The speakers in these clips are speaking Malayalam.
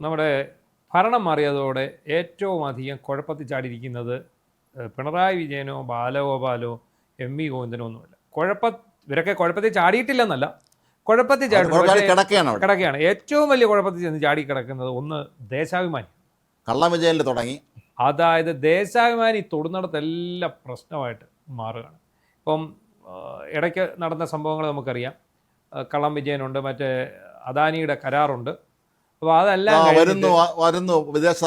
നമ്മുടെ ഭരണം മാറിയതോടെ ഏറ്റവും അധികം കുഴപ്പത്തിൽ ചാടിയിരിക്കുന്നത് പിണറായി വിജയനോ ബാലഗോപാലോ എം വി ഗോവിന്ദനോ ഒന്നുമല്ല. ഇവരൊക്കെ കുഴപ്പത്തിൽ ചാടിയിട്ടില്ലെന്നല്ല, കുഴപ്പത്തിൽ കിടക്കുകയാണ്. ഏറ്റവും വലിയ കുഴപ്പത്തിൽ ചെന്ന് ചാടി കിടക്കുന്നത് ഒന്ന് ദേശാഭിമാനി. കള്ളം വിജയനിൽ തുടങ്ങി. അതായത് ദേശാഭിമാനി തൊടുന്നിടത്തെല്ലാം പ്രശ്നമായിട്ട് മാറുകയാണ്. ഇപ്പം ഇടയ്ക്ക് നടന്ന സംഭവങ്ങൾ നമുക്കറിയാം. കള്ളം വിജയനുണ്ട്, മറ്റേ അദാനിയുടെ കരാറുണ്ട്. അപ്പോൾ അതെല്ലാം വരുന്നു വിദേശ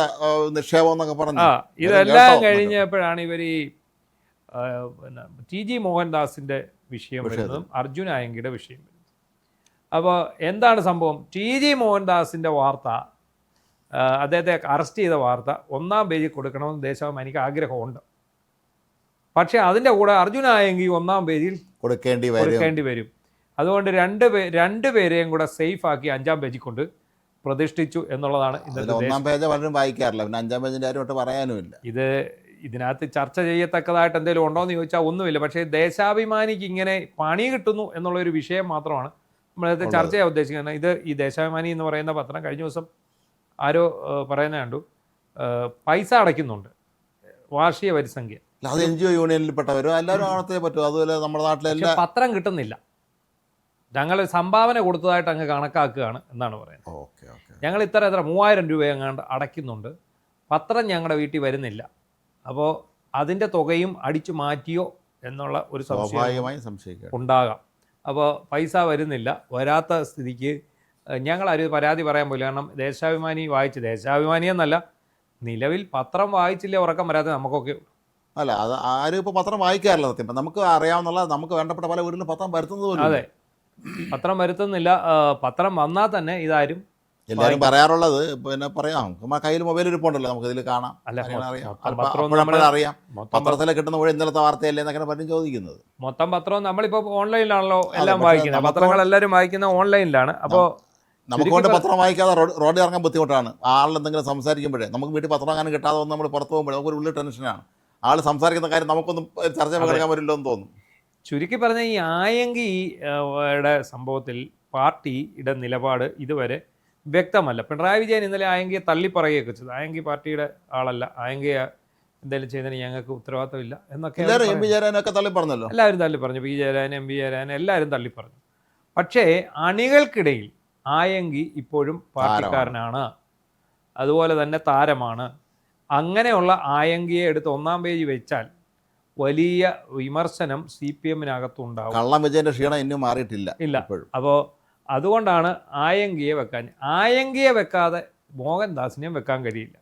നിക്ഷേപം എന്നൊക്കെ പറഞ്ഞു. ഇതെല്ലാം കഴിഞ്ഞപ്പോഴാണ് ഇവർ ഈ പിന്നെ ടി ജി മോഹൻദാസിൻ്റെ വിഷയം വരുന്നതും അർജുൻ ആയങ്കിയുടെ വിഷയം വരുന്നത്. അപ്പോൾ എന്താണ് സംഭവം? ടി ജി മോഹൻദാസിൻ്റെ വാർത്ത, അദ്ദേഹത്തെ അറസ്റ്റ് ചെയ്ത വാർത്ത ഒന്നാം പേജിൽ കൊടുക്കണമെന്ന് ദേശാഭിമാനിക്ക് ആഗ്രഹമുണ്ട്. പക്ഷേ അതിൻ്റെ കൂടെ അർജുൻ ആയെങ്കിൽ ഒന്നാം പേജിൽ കൊടുക്കേണ്ടി വരും. അതുകൊണ്ട് രണ്ടുപേരെയും കൂടെ സേഫ് ആക്കി അഞ്ചാം പേജിൽ കൊണ്ട് പ്രതിഷ്ഠിച്ചു എന്നുള്ളതാണ് ഇന്നത്തെ. ഒന്നാം പേജ് പലരും വായിക്കാറില്ല, പിന്നെ അഞ്ചാം പേജിൻ്റെ കാര്യമായിട്ട് പറയാനുമില്ല. ഇതിനകത്ത് ചർച്ച ചെയ്യത്തക്കതായിട്ട് എന്തെങ്കിലും ഉണ്ടോ എന്ന് ചോദിച്ചാൽ ഒന്നുമില്ല. പക്ഷേ ദേശാഭിമാനിക്ക് ഇങ്ങനെ പണി കിട്ടുന്നു എന്നുള്ളൊരു വിഷയം മാത്രമാണ് നമ്മളത് ചർച്ച ചെയ്യാൻ ഉദ്ദേശിക്കുന്നത്. ഈ ദേശാഭിമാനി എന്ന് പറയുന്ന പത്രം കഴിഞ്ഞ ദിവസം ആരോ പറയുന്ന കണ്ടു, പൈസ അടയ്ക്കുന്നുണ്ട്, വാർഷിക വരിസംഖ്യ. അത് NGO യൂണിയനിൽപ്പെട്ടവരും എല്ലാവരും ആണത്തേ പറ്റും. അതുപോലെ നമ്മുടെ നാട്ടിലെ പത്രം കിട്ടുന്നില്ല. ഞങ്ങൾ സംഭാവന കൊടുത്തതായിട്ട് അങ്ങ് കണക്കാക്കുകയാണ് എന്നാണ് പറയുന്നത്. ഞങ്ങൾ ഇത്ര 3000 രൂപ എങ്ങാണ്ട് അടയ്ക്കുന്നുണ്ട്, പത്രം ഞങ്ങളുടെ വീട്ടിൽ വരുന്നില്ല. അപ്പോൾ അതിൻ്റെ തുകയും അടിച്ചു മാറ്റിയോ എന്നുള്ള ഒരു സംശയം ഉണ്ടാകാം. അപ്പോൾ പൈസ വരുന്നില്ല, വരാത്ത സ്ഥിതിക്ക് ഞങ്ങളൊരു പരാതി പറയാൻ പോലും. കാരണം ദേശാഭിമാനി എന്നല്ല, നിലവിൽ പത്രം വായിച്ചില്ലേ ഉറക്കം വരാതെ നമുക്കൊക്കെ. അല്ല, അത് ആരും ഇപ്പോൾ പത്രം വായിക്കാറില്ല. സത്യം നമുക്ക് അറിയാവുന്ന, നമുക്ക് വേണ്ടപ്പെട്ട പല വീട്ടിലും പത്രം വരുത്തുന്നത്. അതെ, പത്രം വരുത്തുന്നില്ല. പത്രം വന്നാൽ തന്നെ ഇതാരും എല്ലാവരും പറയാറുള്ളത്, പിന്നെ പറയാം, കയ്യിൽ മൊബൈൽ ഇരിപ്പുണ്ടല്ലോ, നമുക്ക് ഇതിൽ കാണാം, അറിയാം. പത്രത്തിൽ കിട്ടുന്ന വഴി ഇന്നലത്തെ വാർത്തയല്ലേ എന്നൊക്കെ പലരും ചോദിക്കുന്നത്. മൊത്തം പത്രവും നമ്മളിപ്പോൾ ഓൺലൈനിലാണല്ലോ എല്ലാം വായിക്കുന്നത്. പത്രങ്ങൾ എല്ലാവരും വായിക്കുന്ന ഓൺലൈനിലാണ്. അപ്പോൾ നമുക്ക് കൊണ്ട് പത്രം വായിക്കാതെ റോഡിൽ ഇറങ്ങാൻ ബുദ്ധിമുട്ടാണ്. ആളെന്തെങ്കിലും സംസാരിക്കുമ്പോഴേ, നമുക്ക് വീട്ടിൽ പത്രം അങ്ങനെ കിട്ടാതെ വന്ന് നമ്മൾ പുറത്ത് പോകുമ്പോഴേ നമുക്കൊരു ഉള്ളിൽ ടെൻഷനാണ്. ആൾ സംസാരിക്കുന്ന കാര്യം നമുക്കൊന്നും ചർച്ച പങ്കെടുക്കാൻ പറ്റില്ലോ എന്ന് തോന്നും. ചുരുക്കി പറഞ്ഞ ഈ ആയങ്കിയുടെ സംഭവത്തിൽ പാർട്ടിയുടെ നിലപാട് ഇതുവരെ വ്യക്തമല്ല. പിണറായി വിജയൻ ഇന്നലെ ആയങ്കിയെ തള്ളിപ്പറയുകയൊക്കെ ചെയ്തു. ആയങ്കി പാർട്ടിയുടെ ആളല്ല, ആയങ്കിയെ എന്തെങ്കിലും ചെയ്തതിന് ഞങ്ങൾക്ക് ഉത്തരവാദിത്തമില്ല എന്നൊക്കെ എല്ലാവരും തള്ളിപ്പറഞ്ഞല്ലോ. എല്ലാവരും തള്ളിപ്പറഞ്ഞു. P Jayarajan, M P Jayarajan എല്ലാവരും തള്ളിപ്പറഞ്ഞു. പക്ഷേ അണികൾക്കിടയിൽ ആയങ്കി ഇപ്പോഴും പാർട്ടിക്കാരനാണ്, അതുപോലെ തന്നെ താരമാണ്. അങ്ങനെയുള്ള ആയങ്കിയെ എടുത്ത് ഒന്നാം പേജ് വെച്ചാൽ വലിയ വിമർശനം CPM-നകത്തുണ്ടാവും. കള്ളം വിജയന്റെ ക്ഷീണം ഇന്നും മാറിയിട്ടില്ല. അപ്പോൾ അതുകൊണ്ടാണ് ആയങ്കിയെ വെക്കാൻ. ആയങ്കിയെ വെക്കാതെ മോഹൻദാസിനെയും വെക്കാൻ കഴിയില്ല.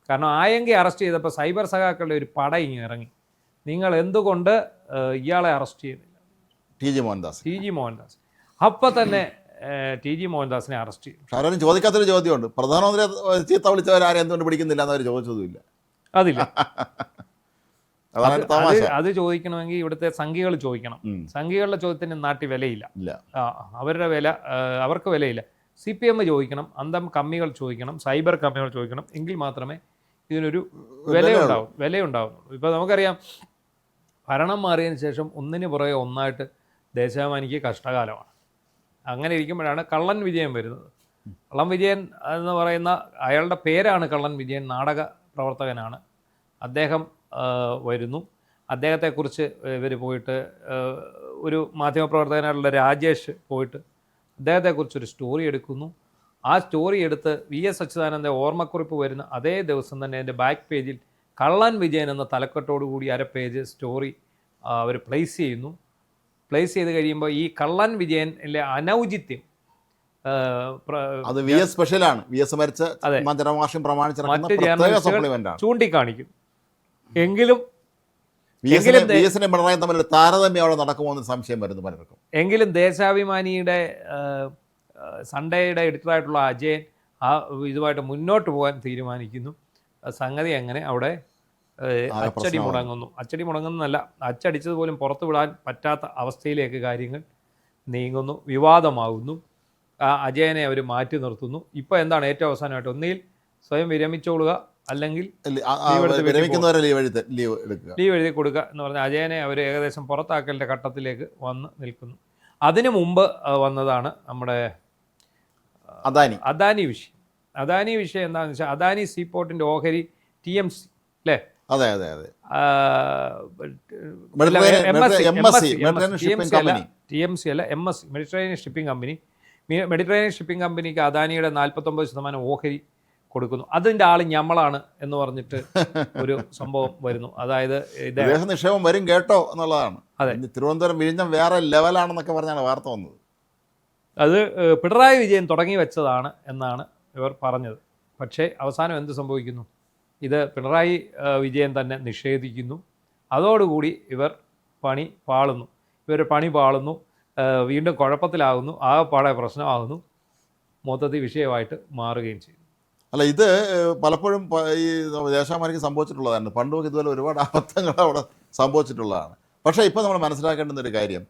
കാരണം ആയങ്കി അറസ്റ്റ് ചെയ്തപ്പോൾ സൈബർ സഖാക്കളുടെ ഒരു പട ഇങ്ങനെ ഇറങ്ങി, നിങ്ങൾ എന്തുകൊണ്ട് ഇയാളെ അറസ്റ്റ് ചെയ്യുന്നില്ല, ടി ജി മോഹൻദാസ്. അപ്പം തന്നെ ടി ജി മോഹൻദാസിനെ അറസ്റ്റ് ചെയ്തു. ആരും ചോദിക്കാത്തൊരു ചോദ്യമുണ്ട്, പ്രധാനമന്ത്രി ചീത്ത വിളിച്ചവരാരും എന്തുകൊണ്ട് പിടിക്കുന്നില്ല എന്നവർ ചോദിച്ചതുമില്ല. അതില്ല, അത് ചോദിക്കണമെങ്കിൽ ഇവിടുത്തെ സംഘികൾ ചോദിക്കണം. സംഘികളുടെ ചോദ്യത്തിന് നാട്ടിൽ വിലയില്ല. അവരുടെ വില, അവർക്ക് വിലയില്ല. CPM ചോദിക്കണം, അന്തം കമ്മികൾ ചോദിക്കണം, സൈബർ കമ്മികൾ ചോദിക്കണം. എങ്കിൽ മാത്രമേ ഇതിനൊരു വിലയുണ്ടാവുന്നുള്ളൂ. ഇപ്പോൾ നമുക്കറിയാം, ഭരണം മാറിയതിന് ശേഷം ഒന്നിന് പുറകെ ഒന്നായിട്ട് ദേശാഭിമാനിക്ക് കഷ്ടകാലമാണ്. അങ്ങനെ ഇരിക്കുമ്പോഴാണ് കള്ളൻ വിജയൻ വരുന്നത്. കള്ളൻ വിജയൻ എന്ന് പറയുന്ന അയാളുടെ പേരാണ് കള്ളൻ വിജയൻ, നാടക പ്രവർത്തകനാണ് അദ്ദേഹം. വരുന്നു. അദ്ദേഹത്തെക്കുറിച്ച് ഇവർ പോയിട്ട്, ഒരു മാധ്യമപ്രവർത്തകനായിട്ടുള്ള രാജേഷ് പോയിട്ട് അദ്ദേഹത്തെക്കുറിച്ചൊരു സ്റ്റോറി എടുക്കുന്നു. ആ സ്റ്റോറി എടുത്ത് VS അച്യുതാനന്ദൻ്റെ ഓർമ്മക്കുറിപ്പ് വരുന്ന അതേ ദിവസം തന്നെ അതിൻ്റെ ബാക്ക് പേജിൽ കള്ളൻ വിജയൻ എന്ന തലക്കെട്ടോടുകൂടി പേജ് സ്റ്റോറി അവർ പ്ലേസ് ചെയ്യുന്നു. പ്ലേസ് ചെയ്ത് കഴിയുമ്പോൾ ഈ കള്ളൻ വിജയനിലെ അനൗചിത്യം അത് VS സ്പെഷ്യലാണ്. മറ്റ് ജേർണലിസ്റ്റുകൾ ചൂണ്ടിക്കാണിക്കും. എങ്കിലും താരതമ്യം അവിടെ നടക്കുമോ എന്ന് സംശയം വരുന്നു പലർക്കും. എങ്കിലും ദേശാഭിമാനിയുടെ സൺഡേയുടെ എഡിറ്ററായിട്ടുള്ള അജയൻ ഇതുമായിട്ട് മുന്നോട്ട് പോകാൻ തീരുമാനിക്കുന്നു. സംഗതി അങ്ങനെ അവിടെ അച്ചടി മുടങ്ങുന്നല്ല, അച്ചടിച്ചത് പോലും പുറത്തു വിടാൻ പറ്റാത്ത അവസ്ഥയിലേക്ക് കാര്യങ്ങൾ നീങ്ങുന്നു, വിവാദമാകുന്നു. അജയനെ അവർ മാറ്റി നിർത്തുന്നു. ഇപ്പോൾ എന്താണ് ഏറ്റവും അവസാനമായിട്ട്, ഒന്നുകിൽ സ്വയം വിരമിച്ചോളുക, അല്ലെങ്കിൽ ലീവ് എഴുതി കൊടുക്കുക എന്ന് പറഞ്ഞാൽ അജയനെ അവർ ഏകദേശം പുറത്താക്കലിൻ്റെ ഘട്ടത്തിലേക്ക് വന്ന് നിൽക്കുന്നു. അതിനു മുമ്പ് വന്നതാണ് നമ്മുടെ അദാനി വിഷയം. അദാനി വിഷയം എന്താണെന്ന് വെച്ചാൽ അദാനി സീപോർട്ടിൻ്റെ ഓഹരി TMC അല്ലേ, അതെ അതെ അതെ TMC അല്ല MSC, Mediterranean shipping company. Mediterranean shipping കമ്പനിക്ക് അദാനിയുടെ 49% ഓഹരി കൊടുക്കുന്നു. അതിൻ്റെ ആൾ ഞമ്മളാണ് എന്ന് പറഞ്ഞിട്ട് ഒരു സംഭവം വരുന്നു. അതായത് ഇത് നിക്ഷേപം വരും കേട്ടോ എന്നുള്ളതാണ്. അതെ, തിരുവനന്തപുരം വിഴിഞ്ഞം വേറെ ലെവലാണെന്നൊക്കെ പറഞ്ഞാണ് വാർത്ത വന്നത്. അത് പിണറായി വിജയൻ തുടങ്ങി വെച്ചതാണ് എന്നാണ് ഇവർ പറഞ്ഞത്. പക്ഷേ അവസാനം എന്ത് സംഭവിക്കുന്നു? ഇത് പിണറായി വിജയൻ തന്നെ നിഷേധിക്കുന്നു. അതോടുകൂടി ഇവർ പണി പാളുന്നു, വീണ്ടും കുഴപ്പത്തിലാകുന്നു, ആകെപ്പാടെ പ്രശ്നമാകുന്നു, മൊത്തത്തിൽ വിഷയമായിട്ട് മാറുകയും ചെയ്തു. അല്ല, ഇത് പലപ്പോഴും ഈ ദേശാമാരിക്ക് സംഭവിച്ചിട്ടുള്ളതാണ്. പണ്ടുമൊക്കെ ഇതുപോലെ ഒരുപാട് അബദ്ധങ്ങൾ അവിടെ സംഭവിച്ചിട്ടുള്ളതാണ്. പക്ഷേ ഇപ്പോൾ നമ്മൾ മനസ്സിലാക്കേണ്ടുന്ന ഒരു കാര്യം,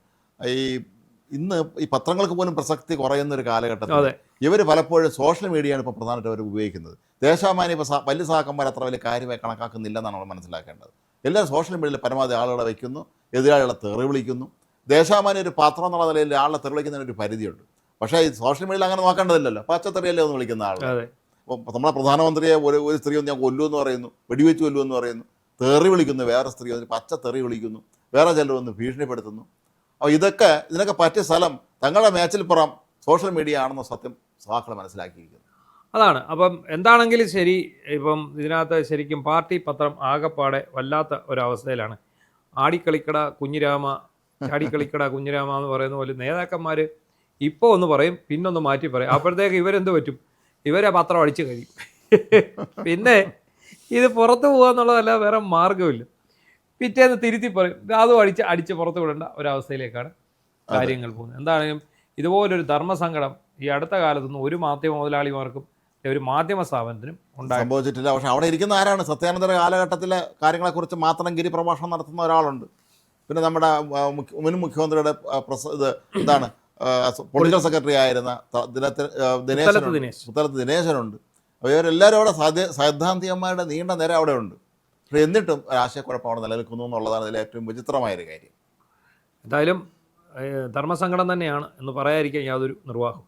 ഇന്ന് ഈ പത്രങ്ങൾക്ക് പോലും പ്രസക്തി കുറയുന്ന ഒരു കാലഘട്ടത്തിൽ ഇവർ പലപ്പോഴും സോഷ്യൽ മീഡിയയാണ് ഇപ്പോൾ പ്രധാനമായിട്ട് അവർ ഉപയോഗിക്കുന്നത്. ദേശാമാനി ഇപ്പോൾ വലിയ സഹാക്കന്മാർ അത്ര വലിയ കാര്യമായി കണക്കാക്കുന്നില്ലെന്നാണ് നമ്മൾ മനസ്സിലാക്കേണ്ടത്. എല്ലാവരും സോഷ്യൽ മീഡിയയിൽ പരമാവധി ആളുകളെ വയ്ക്കുന്നു, എതിരാളികളെ തെറി വിളിക്കുന്നു. ദേശാമാനി ഒരു പാത്രം എന്നുള്ള നിലയിൽ ആളെ തെറി വിളിക്കുന്നതിന് ഒരു പരിധിയുണ്ട്. പക്ഷേ ഈ സോഷ്യൽ മീഡിയയിൽ അങ്ങനെ നോക്കേണ്ടതില്ലല്ലോ. പച്ചത്തെറിയല്ലേ ഒന്ന് വിളിക്കുന്ന ആൾ. ഇപ്പോൾ നമ്മളെ പ്രധാനമന്ത്രിയെ ഒരു സ്ത്രീ ഒന്ന് ഞാൻ കൊല്ലുമെന്ന് പറയുന്നു, വെടിവെച്ച് കൊല്ലുമെന്ന് പറയുന്നു, തെറി വിളിക്കുന്നു, വേറെ സ്ത്രീ ഒന്ന് പച്ച തെറി വിളിക്കുന്നു, വേറെ ചിലർ ഒന്ന് ഭീഷണിപ്പെടുത്തുന്നു. അപ്പോൾ ഇതിനൊക്കെ പറ്റിയ സ്ഥലം തങ്ങളുടെ മേച്ചിൽപ്പുറം സോഷ്യൽ മീഡിയ ആണെന്ന സത്യം സഹാക്കൾ മനസ്സിലാക്കിയിരിക്കുന്നു. അതാണ്. അപ്പം എന്താണെങ്കിലും ശരി, ഇപ്പം ഇതിനകത്ത് ശരിക്കും പാർട്ടി പത്രം ആകെപ്പാടെ വല്ലാത്ത ഒരവസ്ഥയിലാണ്. ചാടിക്കളിക്കട കുഞ്ഞിരാമ എന്ന് പറയുന്ന പോലെ നേതാക്കന്മാർ ഇപ്പോൾ ഒന്ന് പറയും, പിന്നൊന്ന് മാറ്റി പറയും. അപ്പോഴത്തേക്ക് ഇവരെന്ത് പറ്റും? ഇവരെ പത്രം അടിച്ചു കഴിയും. പിന്നെ ഇത് പുറത്ത് പോകുക എന്നുള്ളതല്ല, വേറെ മാർഗ്ഗമില്ല. പിറ്റേന്ന് തിരുത്തി പറയും, അതും അടിച്ച് പുറത്ത് വിടേണ്ട ഒരവസ്ഥയിലേക്കാണ് കാര്യങ്ങൾ പോകുന്നത്. എന്താണെങ്കിലും ഇതുപോലൊരു ധർമ്മസങ്കടം ഈ അടുത്ത കാലത്തൊന്നും ഒരു മാധ്യമ മുതലാളിമാർക്കും ഒരു മാധ്യമ സ്ഥാപനത്തിനും സംഭവിച്ചിട്ടില്ല. പക്ഷെ അവിടെ ഇരിക്കുന്ന ആരാണ്? സത്യാനന്തര കാലഘട്ടത്തിലെ കാര്യങ്ങളെക്കുറിച്ച് മാത്രം ഗിരിപ്രഭാഷണം നടത്തുന്ന ഒരാളുണ്ട്. പിന്നെ നമ്മുടെ മുൻ മുഖ്യമന്ത്രിയുടെ എന്താണ് പൊളിറ്റിക്കൽ സെക്രട്ടറി ആയിരുന്ന ദിനേശനുണ്ട്. അപ്പോൾ ഇവരെല്ലാവരും അവിടെ സൈദ്ധാന്തികന്മാരുടെ നീണ്ട നിര അവിടെ ഉണ്ട്. പക്ഷേ എന്നിട്ടും ആശയക്കുഴപ്പം അവിടെ നിലനിൽക്കുന്നു എന്നുള്ളതാണ് ഇതിൽ ഏറ്റവും വിചിത്രമായൊരു കാര്യം. എന്തായാലും ധർമ്മസങ്കടം തന്നെയാണ് എന്ന് പറയാതിരിക്കാൻ യാതൊരു നിർവാഹവും.